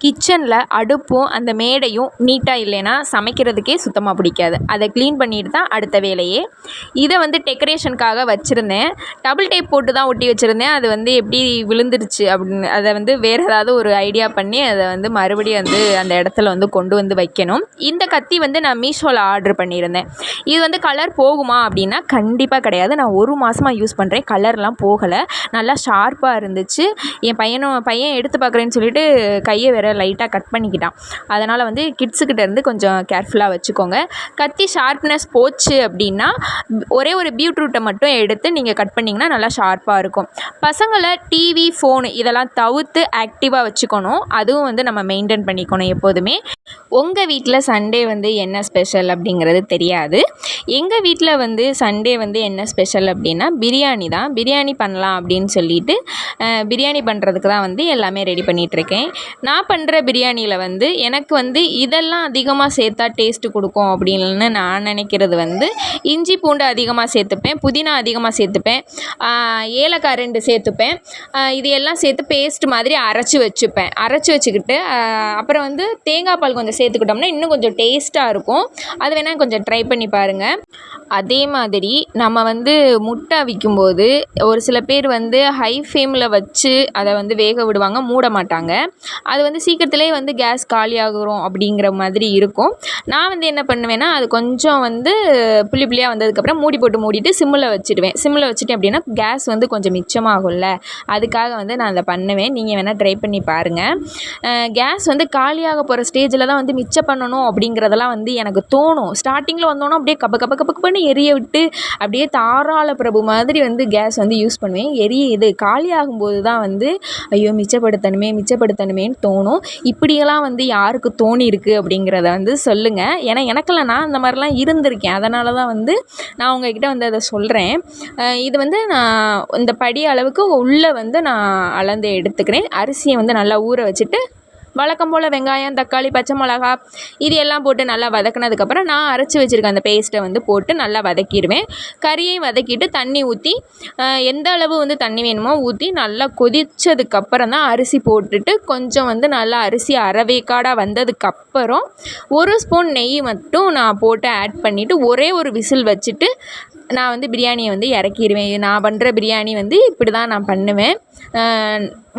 கிச்சனில் அடுப்பும் அந்த மேடையும் நீட்டாக இல்லைன்னா சமைக்கிறதுக்கே சுத்தமாக பிடிக்காது. அதை க்ளீன் பண்ணிட்டு தான் அடுத்த வேலையே. இதை வந்து டெக்கரேஷனுக்காக வச்சுருந்தேன். டபுள் டேப் போட்டு தான் ஒட்டி வச்சுருந்தேன். அது வந்து எப்படி விழுந்துருச்சு அப்படின்னு அதை வந்து வேறு ஏதாவது ஒரு ஐடியா பண்ணி அதை வந்து மறுபடியும் வந்து அந்த இடத்துல வந்து கொண்டு வந்து வைக்கணும். இந்த கத்தி வந்து நான் மீஷோவில் ஆர்டர் பண்ணியிருந்தேன். இது வந்து கலர் போகுமா அப்படின்னா கண்டிப்பாக கிடையாது. நான் 1 மாதமாக யூஸ் பண்ணுறேன். கலர்லாம் போகலை. நல்லா ஷார்ப்பாக இருந்துச்சு. என் பையன் எடுத்து பார்க்குறேன்னு சொல்லிட்டு கையை வேற லைட்டாக கட் பண்ணிக்கிட்டான். அதனால் வந்து கிட்ஸுக்கிட்ட இருந்து கொஞ்சம் கேர்ஃபுல்லாக வச்சுக்கோங்க. கத்தி ஷார்ப்னஸ் போச்சு அப்படின்னா ஒரே ஒரு பீட்ரூட்டை மட்டும் எடுத்து நீங்கள் கட் பண்ணிங்கன்னா நல்லா ஷார்ப்பாக இருக்கும். பசங்களை டிவி, ஃபோனு இதெல்லாம் தவிர்த்து ஆக்டிவாக வச்சுக்கணும். அதுவும் வந்து நம்ம மெயின்டைன் பண்ணிக்கணும் எப்போதுமே. உங்கள் வீட்டில் சண்டே வந்து என்ன ஸ்பெஷல் அப்படிங்கிறது தெரியாது. எங்கள் வீட்டில் வந்து சண்டே வந்து என்ன ஸ்பெஷல் அப்படின்னா பிரியாணி தான். பிரியாணி பண்ணலாம் அப்படின்னு சொல்லிட்டு பிரியாணி பண்ணுறதுக்கு தான் வந்து எல்லாமே ரெடி பண்ணிகிட்ருக்கேன். நான் பண்ணுற பிரியாணியில் வந்து எனக்கு வந்து இதெல்லாம் அதிகமாக சேர்த்தா டேஸ்ட்டு கொடுக்கும் அப்படின்னு நான் நினைக்கிறது வந்து இஞ்சி பூண்டு அதிகமாக சேர்த்துப்பேன், புதினா அதிகமாக சேர்த்துப்பேன், ஏலக்காய் 2 சேர்த்துப்பேன். இது எல்லாம் சேர்த்து பேஸ்ட் மாதிரி அரைச்சி வச்சுக்கிட்டு அப்புறம் வந்து தேங்காய் பால் கொஞ்சம் சேர்த்துக்கிட்டோம்னா இன்னும் கொஞ்சம் டேஸ்ட்டாக இருக்கும். அது வேணால் கொஞ்சம் ட்ரை பண்ணி பாருங்கள். அதே மாதிரி நம்ம வந்து முட்டை அவிக்கும்போது ஒரு சில பேர் வந்து ஹை ஃப்ளேமில் வச்சு அதை வந்து வேக விடுவாங்க, மூட மாட்டாங்க. அது வந்து சீக்கிரத்துலேயே வந்து கேஸ் காலியாகிறோம் அப்படிங்கிற மாதிரி இருக்கும். நான் வந்து என்ன பண்ணுவேன்னா அது கொஞ்சம் வந்து புளியாக வந்ததுக்கப்புறம் மூடிட்டு சிம்மில் வச்சுட்டேன் அப்படின்னா கேஸ் வந்து கொஞ்சம் மிச்சமாகும்ல. அதுக்காக வந்து நான் அதை பண்ணுவேன். நீங்கள் வேணால் ட்ரை பண்ணி பாருங்கள். கேஸ் வந்து காலியாக போகிற ஸ்டேஜில் தான் வந்து மிச்சம் பண்ணணும் அப்படிங்கிறதெல்லாம் வந்து எனக்கு தோணும். ஸ்டார்டிங்கில் வந்தோன்னா அப்படியே கப்பன்னு எரிய விட்டு அப்படியே தாராள பிரபு மாதிரி வந்து கேஸ் வந்து யூஸ் பண்ணுவேன். எரியுது காலியாகும்போது தான் வந்து ஐயோ மிச்சப்படுத்தணுமேன்னு தோணும். இப்படியெல்லாம் வந்து யாருக்கு தோணியிருக்கு அப்படிங்கிறத வந்து சொல்லுங்கள். ஏன்னா எனக்கெல்லாம் நான் அந்த மாதிரிலாம் இருந்திருக்கேன். அதனால தான் வந்து நான் உங்ககிட்ட வந்து அதை சொல்கிறேன். இது வந்து நான் இந்த படி அளவுக்கு உள்ளே வந்து நான் அளந்து எடுத்துக்கிறேன். அரிசியை வந்து நல்லா ஊற வச்சுட்டு வழக்கம் போல் வெங்காயம், தக்காளி, பச்சை மிளகா இது எல்லாம் போட்டு நல்லா வதக்கினதுக்கப்புறம் நான் அரைச்சி வச்சுருக்க அந்த பேஸ்ட்டை வந்து போட்டு நல்லா வதக்கிடுவேன். கறியையும் வதக்கிட்டு தண்ணி ஊற்றி எந்த அளவு வந்து தண்ணி வேணுமோ ஊற்றி நல்லா கொதித்ததுக்கப்புறம் தான் அரிசி போட்டுட்டு கொஞ்சம் வந்து நல்லா அரிசி அரைவேக்காடாக வந்ததுக்கப்புறம் 1 ஸ்பூன் நெய் மட்டும் நான் போட்டு ஆட் பண்ணிவிட்டு ஒரே ஒரு விசில் வச்சுட்டு நான் வந்து பிரியாணியை வந்து இறக்கிடுவேன். நான் பண்ணுற பிரியாணி வந்து இப்படி தான் நான் பண்ணுவேன்.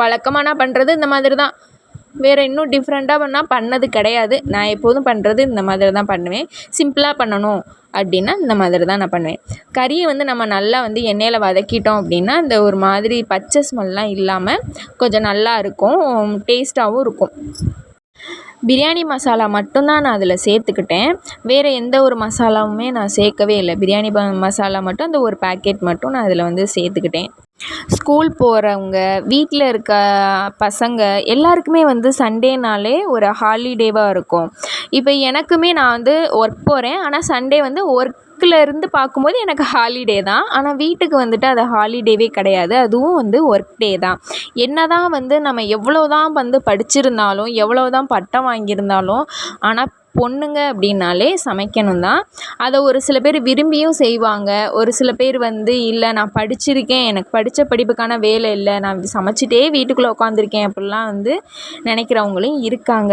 வழக்கமாக நான் பண்ணுறது இந்த மாதிரி தான். வேறு இன்னும் டிஃப்ரெண்ட்டாக நான் பண்ணது கிடையாது. நான் எப்போதும் பண்ணுறது இந்த மாதிரி தான் பண்ணுவேன். சிம்பிளாக பண்ணணும் அப்படின்னா இந்த மாதிரி தான் நான் பண்ணுவேன். கறியை வந்து நம்ம நல்லா வந்து எண்ணெயில் வதக்கிட்டோம் அப்படின்னா இந்த ஒரு மாதிரி பச்சை ஸ்மெல்லாம் இல்லாமல் கொஞ்சம் நல்லா இருக்கும், டேஸ்ட்டாகவும் இருக்கும். பிரியாணி மசாலா மட்டும்தான் நான் அதில் சேர்த்துக்கிட்டேன். வேறு எந்த ஒரு மசாலாவுமே நான் சேர்க்கவே இல்லை. பிரியாணி மசாலா மட்டும் அந்த ஒரு பேக்கெட் மட்டும் நான் அதில் வந்து சேர்த்துக்கிட்டேன். ஸ்கூல் போகிறவங்க, வீட்டில் இருக்க பசங்க எல்லாருக்குமே வந்து சண்டேனாலே ஒரு ஹாலிடேவாக இருக்கும். இப்போ எனக்குமே நான் வந்து ஒர்க் போகிறேன். ஆனால் சண்டே வந்து இருந்து பார்க்கும்போது எனக்கு ஹாலிடே தான். ஆனால் வீட்டுக்கு வந்துட்டு அது ஹாலிடேவே கிடையாது. அதுவும் வந்து ஒர்க் டே தான். என்ன தான் வந்து நம்ம எவ்வளோ தான் வந்து படிச்சிருந்தாலும், எவ்வளோ தான் பட்டம் வாங்கியிருந்தாலும், ஆனால் பொண்ணுங்க அப்படின்னாலே சமைக்கணும் தான். அதை ஒரு சில பேர் விரும்பியும் செய்வாங்க. ஒரு சில பேர் வந்து இல்லை நான் படிச்சிருக்கேன், எனக்கு படித்த படிப்புக்கான வேலை இல்லை, நான் சமைச்சிட்டே வீட்டுக்குள்ளே உட்காந்துருக்கேன் அப்படிலாம் வந்து நினைக்கிறவங்களும் இருக்காங்க.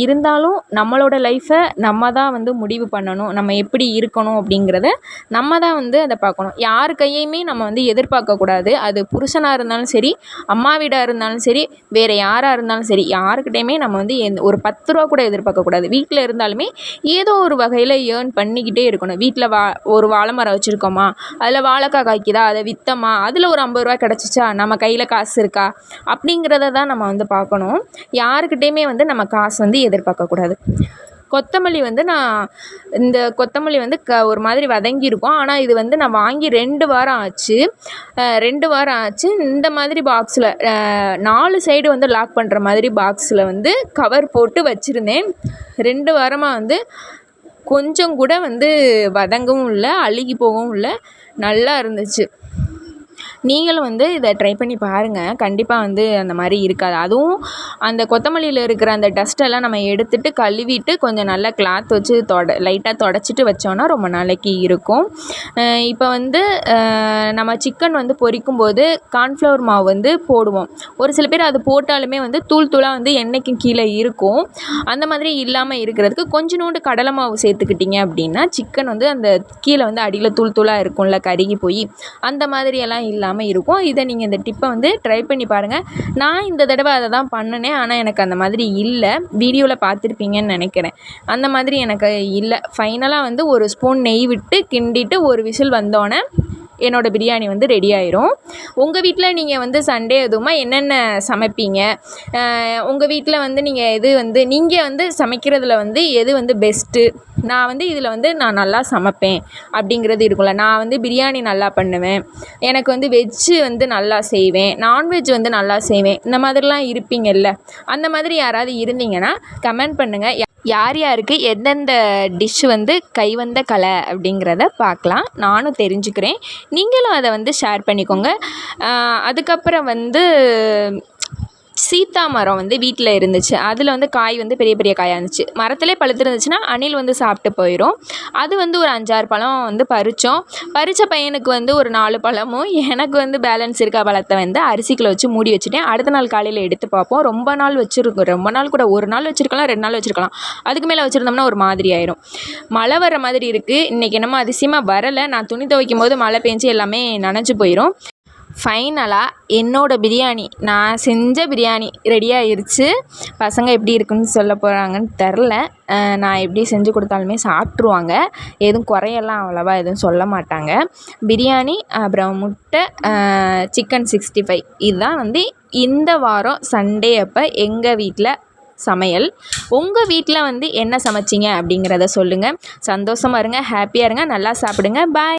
இருந்தாலும் நம்மளோட லைஃப்பை நம்ம தான் வந்து முடிவு பண்ணணும். நம்ம எப்படி இருக்கணும் அப்படிங்கிறத நம்ம தான் வந்து அதை பார்க்கணும். யார் கையையுமே நம்ம வந்து எதிர்பார்க்கக்கூடாது. அது புருஷனாக இருந்தாலும் சரி, அம்மா வீடாக இருந்தாலும் சரி, வேறு யாராக இருந்தாலும் சரி, யாருக்கிட்டையுமே நம்ம வந்து ஒரு 10 ரூபா கூட எதிர்பார்க்கக்கூடாது. வீட்டில் இருந்தாலுமே ஏதோ ஒரு வகையில் ஏர்ன் பண்ணிக்கிட்டே இருக்கணும். வீட்டில் ஒரு வாழை மரம் வச்சுருக்கோமா, அதில் வாழைக்காய் காய்க்குதா, அதை விற்றோமா, அதில் ஒரு 50 ரூபா கிடச்சிச்சா, நம்ம கையில் காசு இருக்கா அப்படிங்கிறத தான் நம்ம வந்து பார்க்கணும். யாருக்கிட்டையுமே வந்து நம்ம காசு வந்து எதிர்பார்க்கக்கூடாது. கொத்தமல்லி வந்து இந்த கொத்தமல்லி வந்து ஒரு மாதிரி வதங்கியிருக்கும். ஆனால் இது வந்து நான் வாங்கி 2 வாரம் ஆச்சு. 2 வாரம் ஆச்சு. இந்த மாதிரி பாக்ஸில் 4 சைடு வந்து லாக் பண்ணுற மாதிரி பாக்ஸில் வந்து கவர் போட்டு வச்சுருந்தேன். 2 வாரமாக வந்து கொஞ்சம் கூட வந்து வதங்கவும் இல்லை, அழுகி போகவும் இல்லை, நல்லா இருந்துச்சு. நீங்களும் வந்து இதை ட்ரை பண்ணி பாருங்கள். கண்டிப்பாக வந்து அந்த மாதிரி இருக்காது. அதுவும் அந்த கொத்தமல்லியில் இருக்கிற அந்த டஸ்ட்டெல்லாம் நம்ம எடுத்துட்டு கழுவிட்டு கொஞ்சம் நல்லா கிளாத் வச்சு லைட்டாக தொடச்சிட்டு வச்சோன்னா ரொம்ப நாளைக்கு இருக்கும். இப்போ வந்து நம்ம சிக்கன் வந்து பொரிக்கும்போது கார்ன்ஃப்ளவர் மாவு வந்து போடுவோம். ஒரு சில பேர் அது போட்டாலுமே வந்து தூள் தூளாக வந்து எண்ணெய்க்கும் கீழே இருக்கும். அந்த மாதிரி இல்லாமல் இருக்கிறதுக்கு கொஞ்சோண்டு கடலை மாவு சேர்த்துக்கிட்டிங்க அப்படின்னா சிக்கன் வந்து அந்த கீழே வந்து அடியில் தூள் தூளாக இருக்கும்ல, கருகி போய் அந்த மாதிரியெல்லாம் இல்லாமல் இருக்கும். இதை நீங்கள் இந்த டிப்பை வந்து ட்ரை பண்ணி பாருங்கள். நான் இந்த தடவை அதை தான் பண்ணினேன். ஆனால் எனக்கு அந்த மாதிரி இல்லை. வீடியோவில் பார்த்துருப்பீங்கன்னு நினைக்கிறேன். அந்த மாதிரி எனக்கு இல்லை. ஃபைனலாக வந்து ஒரு ஸ்பூன் நெய் விட்டு கிண்டிட்டு ஒரு விசில் வந்தோடனே என்னோடய பிரியாணி வந்து ரெடி ஆயிரும். உங்கள் வீட்டில் நீங்கள் வந்து சண்டே அதுவுமா என்னென்ன சமைப்பீங்க? உங்கள் வீட்டில் வந்து நீங்கள் வந்து சமைக்கிறதுல வந்து எது வந்து பெஸ்ட்டு? நான் வந்து இதில் வந்து நான் நல்லா சமைப்பேன் அப்படிங்கிறது இருக்கும்ல. நான் வந்து பிரியாணி நல்லா பண்ணுவேன். எனக்கு வந்து வெஜ்ஜு வந்து நல்லா செய்வேன். நான்வெஜ் வந்து நல்லா செய்வேன். இந்த மாதிரிலாம் இருப்பீங்கள்ல. அந்த மாதிரி யாராவது இருந்தீங்கன்னா கமெண்ட் பண்ணுங்கள். யார் யாருக்கு எந்தெந்த டிஷ் வந்து கைவந்த கலை அப்படிங்கிறத பார்க்கலாம். நானும் தெரிஞ்சுக்கிறேன். நீங்களும் அதை வந்து ஷேர் பண்ணிக்கோங்க. அதுக்கப்புறம் வந்து சீத்தா மரம் வந்து வீட்டில் இருந்துச்சு. அதில் வந்து காய் வந்து பெரிய பெரிய காயாக இருந்துச்சு. மரத்திலே பழுத்திருந்துச்சுன்னா அணில் வந்து சாப்பிட்டு போயிடும். அது வந்து ஒரு 5-6 பழம் வந்து பறித்தோம். பறித்த பையனுக்கு வந்து ஒரு 4 பழமும், எனக்கு வந்து பேலன்ஸ் இருக்க பழத்தை வந்து அரிசிக்குள்ளே வச்சு மூடி வச்சுட்டேன். அடுத்த நாள் காலையில் எடுத்து பார்ப்போம். ரொம்ப நாள் வச்சுருக்கோம். ரொம்ப நாள் கூட 1 நாள் வச்சுருக்கலாம், 2 நாள் வச்சுருக்கலாம். அதுக்கு மேலே வச்சுருந்தோம்னா ஒரு மாதிரி ஆயிரும். மழை வர மாதிரி இருக்குது. இன்றைக்கி என்னமோ அதிசயமாக வரலை. நான் துணி துவைக்கும் போது மழை பெஞ்சு எல்லாமே நனைஞ்சு போயிடும். ஃபைனலாக என்னோடய பிரியாணி, நான் செஞ்ச பிரியாணி ரெடி ஆயிருச்சு. பசங்க எப்படி இருக்குன்னு சொல்ல போகிறாங்கன்னு தெரில. நான் எப்படி செஞ்சு கொடுத்தாலுமே சாப்பிட்ருவாங்க. எதுவும் குறையெல்லாம் அவ்வளோவா எதுவும் சொல்ல மாட்டாங்க. பிரியாணி, அப்புறம் முட்டை, சிக்கன் 65 இதுதான் வந்து இந்த வாரம் சண்டே அப்போ எங்கள் வீட்டில் சமையல். உங்கள் வீட்டில் வந்து என்ன சமைச்சிங்க அப்படிங்கிறத சொல்லுங்கள். சந்தோஷமாக இருங்க, ஹாப்பியாக இருங்க, நல்லா சாப்பிடுங்க. பாய்.